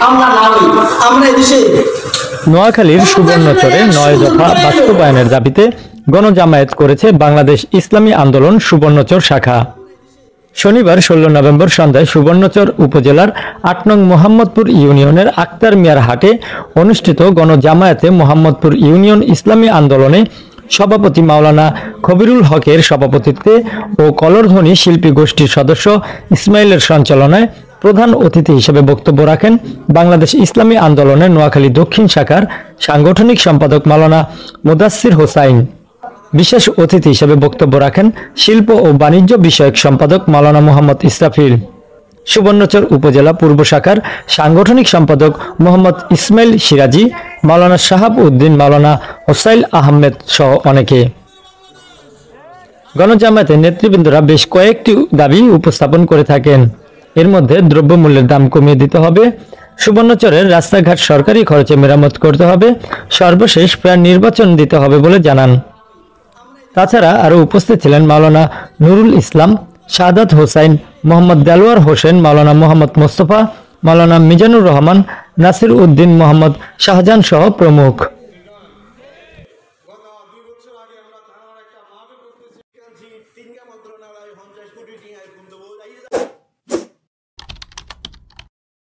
আমরা না হই, আমরা এদেশে। নোয়াখালীর সুবর্ণচরে 9 দফা বাস্তবায়নের দাবিতে গণজামায়াত করেছে বাংলাদেশ ইসলামী আন্দোলন সুবর্ণচর শাখা। শনিবার 16 নভেম্বর সন্ধ্যায় সুবর্ণচর উপজেলার 8 নং মোহাম্মদপুর ইউনিয়নের আক্তার মিয়ার হাটে অনুষ্ঠিত গণজামায়াতে মোহাম্মদপুর ইউনিয়ন ইসলামী আন্দোলনে সভাপতি মাওলানা খবিরুল হকের সভাপতিত্বে ও কলরধ্বনি শিল্পী গোষ্ঠীর সদস্য ইসমাইলের সঞ্চালনায় প্রধান অতিথি হিসেবে বক্তব্য রাখেন বাংলাদেশ ইসলামী আন্দোলনের নোয়াখালী দক্ষিণ শাখার সাংগঠনিক সম্পাদক মাওলানা মুদাসসির হোসাইন। বিশেষ অতিথি হিসেবে বক্তব্য রাখেন শিল্প ও বাণিজ্য বিষয়ক সম্পাদক মাওলানা মোহাম্মদ ইসরাফিল। সুবর্ণচর উপজেলা পূর্ব শাখার সাংগঠনিক সম্পাদক মোহাম্মদ ইসমাইল সিরাজি, মাওলানা শাহাব উদ্দিন, মাওলানা হোসাইল আহমেদ সহ অনেকে। গণজামায়াতের নেতৃবৃন্দরা বেশ কয়েকটি দাবি উপস্থাপন করে থাকেন। এর মধ্যে দ্রব্যমূল্যের দাম কমিয়ে দিতে হবে, সুবর্ণচরের রাস্তাঘাট সরকারি খরচে মেরামত করতে হবে, সর্বশেষ ফেয়ার নির্বাচন দিতে হবে বলে জানান। তাছাড়া আরও উপস্থিত ছিলেন মাওলানা নুরুল ইসলাম, শাহাদাত হোসাইন, মোহাম্মদ দেলোয়ার হোসেন, মাওলানা মোহাম্মদ মোস্তফা, মাওলানা মিজানুর রহমান, নাসির উদ্দিন, মোহাম্মদ শাহজাহান সহ প্রমুখ। তিনটা মন্ত্রণালয় 50 কোটি টাকা